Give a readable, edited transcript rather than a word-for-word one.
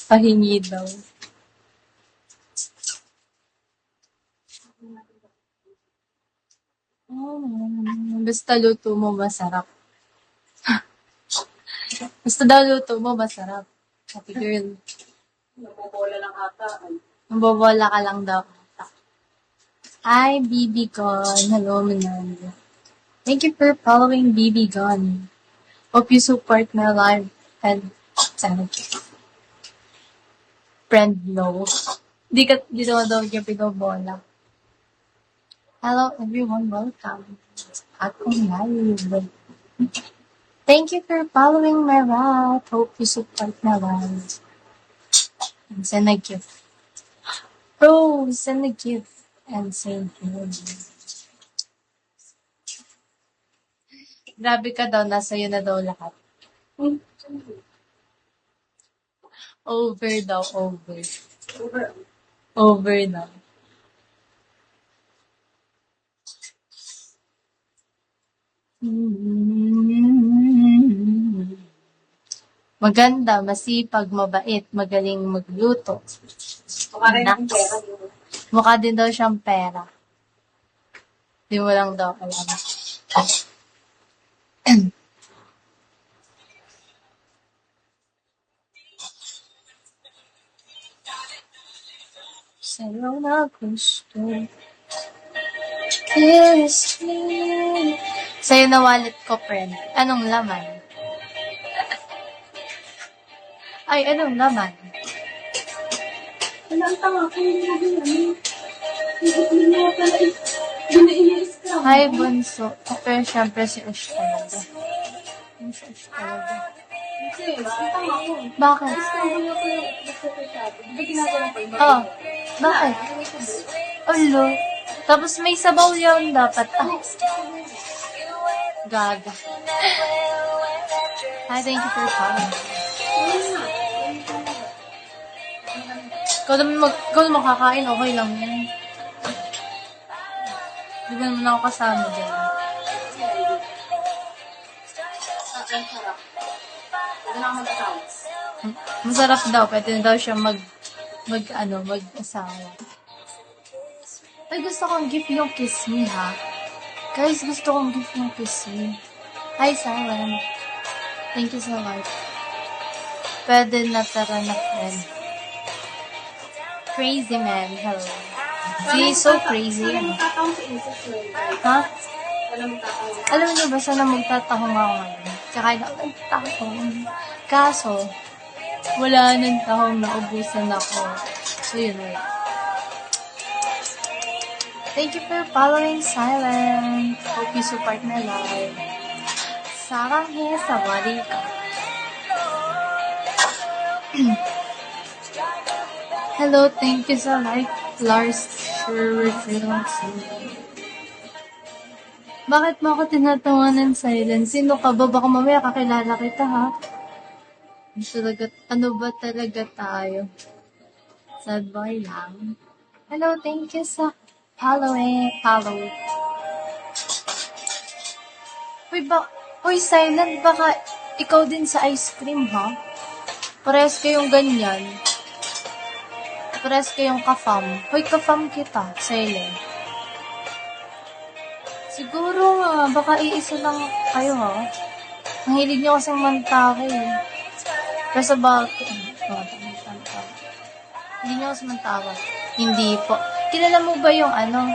Pahingi daw. Basta luto mo masarap. Basta daw luto mo masarap. Happy girl. Nabobola lang ata. Mabobola ka lang daw. Hi, BB Gon. Hello, Mananda. Thank you for following BB Gon. Hope you support my live and sana. Friend, no. Di daw niya pinobola. Hello, everyone. Welcome. Akong live. Thank you for following my route. Hope you support my live. And send a gift. Bro, send a gift. And send you. Grabe ka daw, nasa iyo na daw lahat. Over daw, over. Over daw. Maganda, masipag, mabait, magaling magluto. Mukha rin yung pera. Mukha din daw siyang pera. Di mo lang daw alam. Sa'yo na gusto. Kiss me. Sa'yo na wallet ko, friend. Anong laman? Ay, anong laman? Wala ang tanga ko. Hindi mo pala iniis ka. Hi, Bunso. Pero syempre si Ush talaga. Yung si Ush talaga. Kasi, ang tanga ko. Bakit? Sabi niyo ko yung sabi. Hindi ginagawa ko yung Oh, bakit? Ulo. Tapos may sabaw yun dapat. Ah. Gaga. Hi, thank you for calling. Ikaw naman kakain, okay lang yan. Di ba naman ako kasama dyan? Ang sarap. Ito na ako mag-asawa. Masarap daw, pwede na daw siya mag-asawa. Ay, gusto kong gift yung kiss me, ha? Guys, gusto kong gift yung kiss me. Hi, Simon. Thank you so much. Pwede na tara na, friend. Crazy man, hello. She is so crazy. Wala magtatawang sa insect lang. Ha? Wala magtatawang. Alam niyo ba, sana magtatahong ako ngayon? Tsaka nagtatahong. Kaso, wala nang tahong, naubusan ako. So, yun, wait. Thank you for following Silent. Hope you support my live. Sarang hai sawari ka. Hello, thank you so much, Lars Sherwood. Bakit mo ako tinatawanan silent? Sino ka ba? Baka mamaya kakilala kita, ha? Ano ba talaga tayo? Sad boy lang. Hello, thank you sa follow. Uy, silent, baka ikaw din sa ice cream, ha? Parehas kayong ganyan. Parehas kayong ka-fam. Hoy, ka-fam kita, silent. Siguro nga, baka iisa lang kayo, ha? Ang hilig niyo kasing mantake, eh. Kasi bakit? Hindi niyo kasi mantake. Hindi po. Kilala mo ba yung ano?